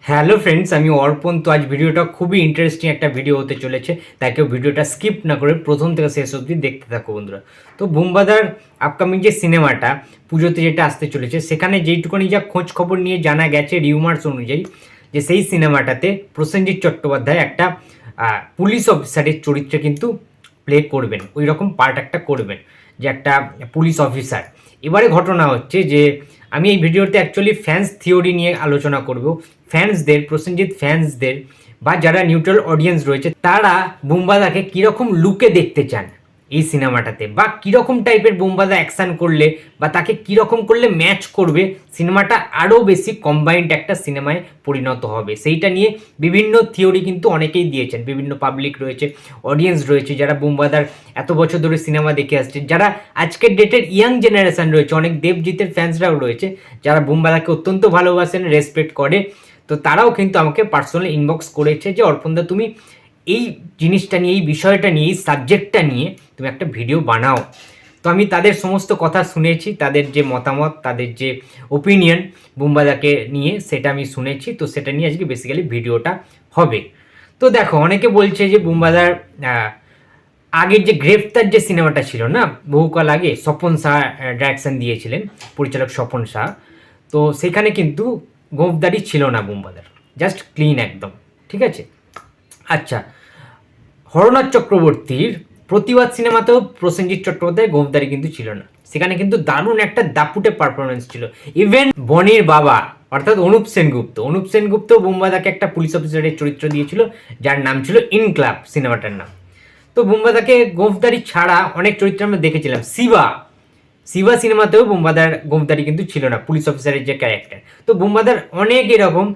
Hello friends, আমি অর্পণ। তো আজ ভিডিওটা খুবই ইন্টারেস্টিং একটা ভিডিও হতে চলেছে, তাই কেউ ভিডিওটা স্কিপ না করে প্রথম থেকে শেষ অবধি দেখতে থাকো বন্ধুরা। তো বুম্বাদার আপকামিং যে সিনেমাটা পুজোতে যেটা আসতে চলেছে, সেখানে যেইটুকুনি যা খোঁজ খবর নিয়ে জানা গেছে রিউমার্স অনুযায়ী, যে সেই সিনেমাটাতে প্রসেনজিৎ চট্টোপাধ্যায় একটা পুলিশ অফিসারের চরিত্রে কিন্তু প্লে করবেন, ওই রকম পার্ট একটা করবেন, যে একটা পুলিশ অফিসার। এবারে ঘটনা হচ্ছে যে আমি এই ভিডিওতে অ্যাকচুয়ালি ফ্যান্স থিওরি নিয়ে আলোচনা করব। ফ্যান্সদের, প্রসেনজিৎ ফ্যান্সদের বা যারা নিউট্রাল অডিয়েন্স রয়েছে, তারা বুম্বাদাকে কীরকম লুকে দেখতে চান এই সিনেমাটাতে, বা কীরকম টাইপের বুম্বাদা অ্যাকশান করলে বা তাকে কীরকম করলে ম্যাচ করবে, সিনেমাটা আরও বেশি কম্বাইন্ড একটা সিনেমায় পরিণত হবে, সেইটা নিয়ে বিভিন্ন থিওরি কিন্তু অনেকেই দিয়েছেন। বিভিন্ন পাবলিক রয়েছে, অডিয়েন্স রয়েছে, যারা বুম্বাদার এত বছর ধরে সিনেমা দেখে আসছে, যারা আজকের ডেটের ইয়াং জেনারেশন রয়েছে, অনেক দেবজিতের ফ্যান্সরাও রয়েছে যারা বুম্বাদাকে অত্যন্ত ভালোবাসেন, রেসপেক্ট করে। তো তারাও কিন্তু আমাকে পার্সোনালি ইনবক্স করেছে যে অর্পণদা, তুমি এই জিনিসটা নিয়ে, এই বিষয়টা নিয়ে, এই সাবজেক্টটা নিয়ে তুমি একটা ভিডিও বানাও। তো আমি তাদের সমস্ত কথা শুনেছি, তাদের যে মতামত, তাদের যে ওপিনিয়ন বুম্বাদাকে নিয়ে, সেটা আমি শুনেছি। তো সেটা নিয়ে আজকে বেসিক্যালি ভিডিওটা হবে। তো দেখো, অনেকে বলছে যে বুম্বাদার আগের যে গ্রেফতার যে সিনেমাটা ছিল না, বহুকাল আগে, স্বপন শাহ ডাইরেকশন দিয়েছিলেন, পরিচালক স্বপন শাহ। তো সেখানে কিন্তু গোঁফদাড়ি ছিল না বুম্বাদার, জাস্ট ক্লিন একদম, ঠিক আছে। আচ্ছা, হরনাথ চক্রবর্তীর প্রতিবাদ সিনেমাতেও প্রসেনজিৎ চট্টোপাধ্যায় গোঁফদাড়ি কিন্তু ছিল না, সেখানে কিন্তু দারুণ একটা দাপুটে পারফরমেন্স ছিল। ইভেন বনির বাবা অর্থাৎ অনুপ সেনগুপ্ত বুম্বাদাকে একটা পুলিশ অফিসারের চরিত্র দিয়েছিল, যার নাম ছিল ইনক্লাব, সিনেমাটার নাম। তো বুম্বাদাকে গোঁফদাড়ি ছাড়া অনেক চরিত্র আমরা দেখেছিলাম। শিবা সিনেমাতেও বুম্বাদার গোঁফদাড়ি কিন্তু ছিল না, পুলিশ অফিসারের যে ক্যারেক্টার। তো বুম্বাদার অনেক এরকম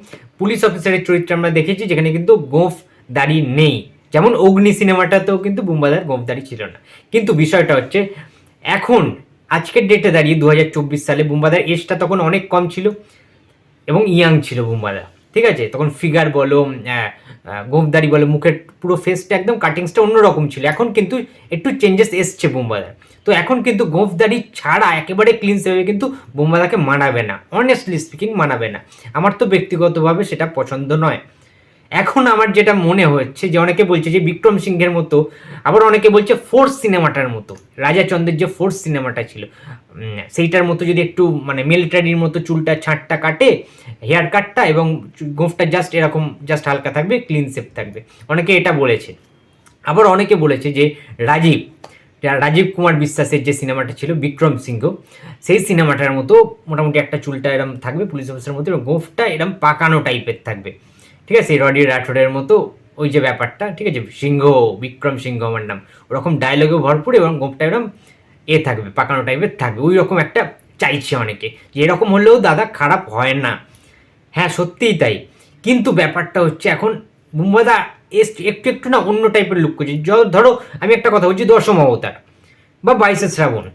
পুলিশ অফিসারের চরিত্র আমরা দেখেছি যেখানে কিন্তু গোঁফ দাড়ি নেই, যেমন অগ্নি সিনেমাটাতেও কিন্তু বুম্বাদার গোঁফ দাড়ি ছিল না। কিন্তু বিষয়টা হচ্ছে, এখন আজকের ডেটে দাঁড়িয়ে 2024 সালে বুম্বাদার এজটা তখন অনেক কম ছিল এবং ইয়াং ছিল বুম্বাদা, ঠিক আছে। তখন ফিগার বলো, গোঁফদাড়ি বলো, মুখের পুরো ফেসটা একদম কাটিংসটা অন্যরকম ছিল। এখন কিন্তু একটু চেঞ্জেস এসছে বুম্বাদার। তো এখন কিন্তু গোঁফদাড়ি ছাড়া একেবারে ক্লিন সেভে কিন্তু বুম্বাদাকে মানাবে না, অনেস্টলি স্পিকিং মানাবে না। আমার তো ব্যক্তিগতভাবে সেটা পছন্দ নয়। এখন আমার যেটা মনে হচ্ছে, যে অনেকে বলছে যে বিক্রম সিংহের মতো, আবার অনেকে বলছে ফোর্স সিনেমাটার মতো, রাজা চন্দ্রের যে ফোর্স সিনেমাটা ছিল সেইটার মতো যদি একটু মানে মিলিটারির মতো চুলটা ছাঁটটা কাটে, হেয়ার কাটটা, এবং গোঁফটা জাস্ট এরকম জাস্ট হালকা থাকবে, ক্লিন শেপ থাকবে, অনেকে এটা বলেছে। আবার অনেকে বলেছে যে রাজীব কুমার বিশ্বাসের যে সিনেমাটা ছিল বিক্রম সিংহ, সেই সিনেমাটার মতো মোটামুটি একটা চুলটা এরম থাকবে পুলিশ অফিসারের মতো, এবং গোঁফটা এরম পাকানো টাইপের থাকবে, ঠিক আছে, রডি রাঠোরের মতো ওই যে ব্যাপারটা, ঠিক আছে, বিক্রম সিংহ আমার নাম, ওরকম ডায়লগেও ভরপুর, এবং গোঁফটা এরকম থাকবে, পাকানো টাইপের থাকবে, ওই রকম একটা চাইছে অনেকে, যে এরকম হলেও দাদা খারাপ হয় না। হ্যাঁ, সত্যিই তাই। কিন্তু ব্যাপারটা হচ্ছে, এখন বুম্বাদা একটু একটু না অন্য টাইপের লুক করছে। ধরো আমি একটা কথা বলছি, দশম অবতার বা 22শে শ্রাবণ,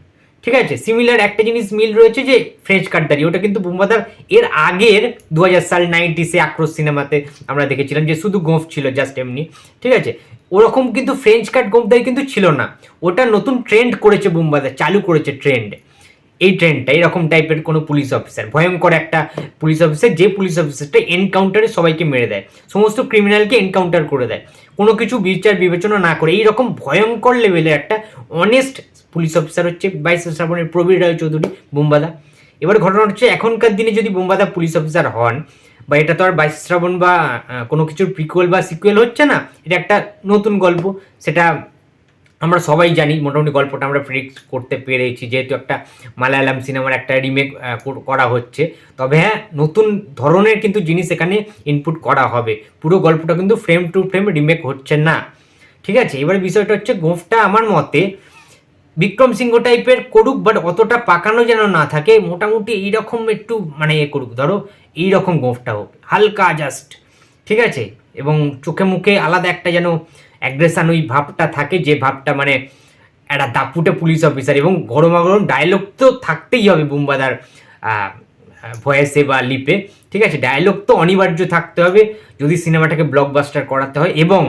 ঠিক আছে, সিমিলার একটা জিনিস মিল রয়েছে, যে ফ্রেঞ্চ কাটদারি, ওটা কিন্তু বুম্বাদার এর আগের 2000 সাল 90s আক্রোশ সিনেমাতে আমরা দেখেছিলাম, যে শুধু গোঁফ ছিল জাস্ট এমনি, ঠিক আছে। ওরকম কিন্তু ফ্রেঞ্চ কাট গোঁফদারি কিন্তু ছিল না, ওটা নতুন ট্রেন্ড করেছে বুম্বাদা, চালু করেছে ট্রেন্ড, এই ট্রেন্ডটা এরকম টাইপের কোনো পুলিশ অফিসার, ভয়ঙ্কর একটা পুলিশ অফিসার, যে পুলিশ অফিসারটা এনকাউন্টারে সবাইকে মেরে দেয়, সমস্ত ক্রিমিনালকে এনকাউন্টার করে দেয়, কোনো কিছু বিচার বিবেচনা না করে, এইরকম ভয়ঙ্কর লেভেলের একটা অনেস্ট পুলিশ অফিসার হচ্ছে 22শে শ্রাবণের প্রবীর রায় চৌধুরী বুম্বাদা। এবার ঘটনা হচ্ছে, এখনকার দিনে যদি বুম্বাদা পুলিশ অফিসার হন, বা এটা তো আর 22শে শ্রাবণ বা কোনো কিছুর প্রিকুয়েল বা সিকুয়েল হচ্ছে না, এটা একটা নতুন গল্প, সেটা আমরা সবাই জানি, মোটামুটি গল্পটা আমরা প্রেডিক্ট করতে পেরেছি, যেহেতু একটা মালায়ালাম সিনেমার একটা রিমেক করা হচ্ছে। তবে হ্যাঁ, নতুন ধরনের কিন্তু জিনিস এখানে ইনপুট করা হবে, পুরো গল্পটা কিন্তু ফ্রেম টু ফ্রেম রিমেক হচ্ছে না, ঠিক আছে। এবার বিষয়টা হচ্ছে, গোঁফটা আমার মতে বিক্রম সিংহ টাইপের করুক, বাট অতটা পাকানো যেন না থাকে, মোটামুটি এইরকম একটু মানে করুক, ধরো এইরকম গোঁফটা হোক, হালকা জাস্ট, ঠিক আছে, এবং চোখে মুখে আলাদা একটা যেন অ্যাগ্রেশন ওই ভাবটা থাকে, যে ভাবটা মানে একটা দাপুটে পুলিশ অফিসার, এবং গরমাগরম ডায়লগ তো থাকতেই হবে বুম্বাদার ভয়েসে বা লিপে, ঠিক আছে, ডায়লগ তো অনিবার্য থাকতে হবে যদি সিনেমাটাকে ব্লকবাস্টার করাতে হয়। এবং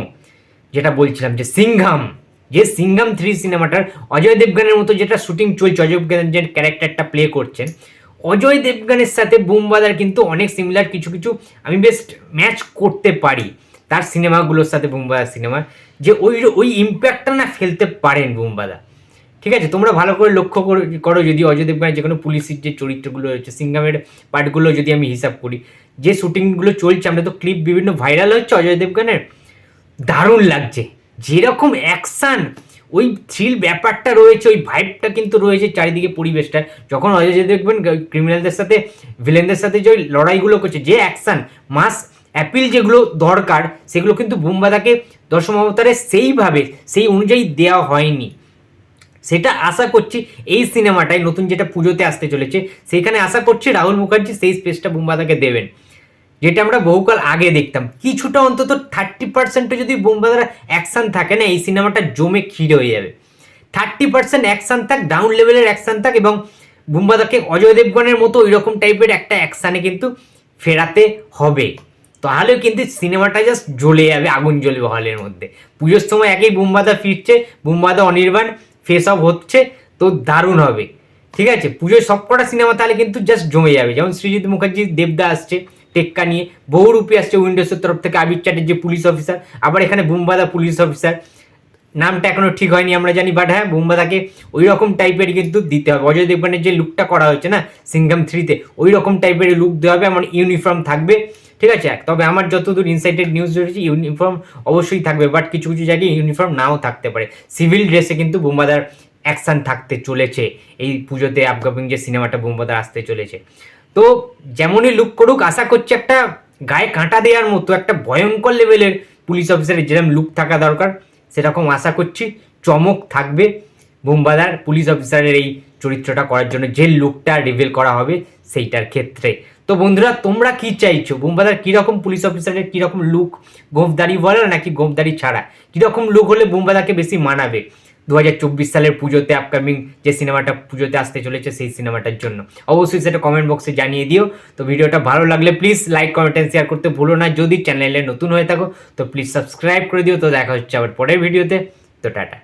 যেটা বলছিলাম, যে সিংঘাম 3 সিনেমাটার অজয় দেবগানের মতো যেটা শুটিং চলছে, অজয় দেবগান যে ক্যারেক্টারটা প্লে করছেন, অজয় দেবগানের সাথে বুমবাদার কিন্তু অনেক সিমিলার কিছু কিছু আমি বেস্ট ম্যাচ করতে পারি তার সিনেমাগুলোর সাথে বুমবাদার সিনেমা, যে ওই ইম্প্যাক্টটা না ফেলতে পারেন বুমবাদা। ঠিক আছে, তোমরা ভালো করে লক্ষ্য করো যদি অজয় দেবগানের যে কোনো পুলিশের যে চরিত্রগুলো রয়েছে, সিঙ্গামের পার্টগুলো যদি আমি হিসাব করি, যে শুটিংগুলো চলছে, আমরা তো ক্লিপ বিভিন্ন ভাইরাল হচ্ছে অজয় দেবগানের, দারুণ লাগছে। যেরকম অ্যাকশান, ওই থ্রিল ব্যাপারটা রয়েছে, ওই ভাইবটা কিন্তু রয়েছে চারিদিকে পরিবেশটা। যখন অজয় দেখবেন ক্রিমিনালদের সাথে ভিলেনদের সাথে যে লড়াইগুলো করছে, যে অ্যাকশান মাস অ্যাপিল যেগুলো দরকার, সেগুলো কিন্তু বুমবাদাকে দশম অবতারে সেইভাবে সেই অনুযায়ী দেওয়া হয়নি। সেটা আশা করছি এই সিনেমাটায় নতুন যেটা পুজোতে আসতে চলেছে, সেইখানে আশা করছি রাহুল মুখার্জি সেই স্পেসটা বুমবাদাকে দেবেন, যেটা আমরা বহুকাল আগে দেখতাম। কিছুটা অন্তত 30% যদি বুমবাদার অ্যাকশান থাকে না, এই সিনেমাটা জমে ক্ষীর হয়ে যাবে। 30% অ্যাকশান থাক, ডাউন লেভেলের অ্যাকশান থাক, এবং বুমবাদাকে অজয় দেবগনের মতো ওই রকম টাইপের একটা অ্যাকশানে কিন্তু ফেরাতে হবে। তাহলে কিন্তু সিনেমাটা জাস্ট জ্বলে যাবে, আগুন জ্বলবে হলের মধ্যে। পুজোর সময় একই বুমবাদা ফিরছে, বুমবাদা অনির্বাণ ফেস অফ হচ্ছে, তো দারুণ হবে। ঠিক আছে, পুজোয় সবকটা সিনেমা তাহলে কিন্তু জাস্ট জমে যাবে। যেমন সৃজিত মুখার্জি দেবদা আসছে টেক্কা নিয়ে, বহুরূপী আসছে উইন্ডোজের তরফ থেকে, আবির চ্যাটার্জি পুলিশ অফিসার, আবার এখানে বুমবাদা পুলিশ অফিসার। নামটা এখনো ঠিক হয়নি আমরা জানি, বাট হ্যাঁ বুমবাদাকে ওই রকম টাইপের কিন্তু দিতে হবে। অজয় দেবগানের যে লুকটা করা হয়েছে না সিঙ্গাম 3-তে, ওই রকম টাইপের লুক দেওয়া হবে। আমার ইউনিফর্ম থাকবে, ঠিক আছে। তবে আমার যতদূর ইনসাইটেড নিউজ রয়েছে ইউনিফর্ম অবশ্যই থাকবে, বাট কিছু কিছু জায়গায় ইউনিফর্ম নাও থাকতে পারে। সিভিল ড্রেসে কিন্তু বুমবাদার অ্যাকশন থাকতে চলেছে এই পুজোতে, আপকামিং যে সিনেমাটা বুমবাদার আসতে চলেছে। তো যেমনই লুক করুক, আশা করছি একটা গায়ে কাঁটা দেওয়ার মতো একটা ভয়ঙ্কর লেভেলের পুলিশ অফিসারের যেরকম লুক থাকা দরকার, সেরকম আশা করছি চমক থাকবে বুমবাদার পুলিশ অফিসারের এই চরিত্রটা করার জন্য, যে লুকটা রিভিল করা হবে সেইটার ক্ষেত্রে। তো বন্ধুরা, তোমরা কি চাইছো? বুমবাদার কীরকম পুলিশ অফিসারের কীরকম লুক, গোঁফদাড়ি বলে নাকি গোঁফদাড়ি ছাড়া, কীরকম লুক হলে বুমবাদাকে বেশি মানাবে 2024 সালের পুজোতে, আপকামিং যে সিনেমাটা পুজোতে আসতে চলেছে সেই সিনেমাটার জন্য? অবশ্যই সেটা কমেন্ট বক্সে জানিয়ে দিও। তো ভিডিওটা ভালো লাগলে please like, comment and share করতে ভুলো না। যদি চ্যানেলে নতুন হয়ে থাকো তো প্লিজ সাবস্ক্রাইব করে দিও। তো দেখা হচ্ছে আবার পরের ভিডিওতে। তো টাটা।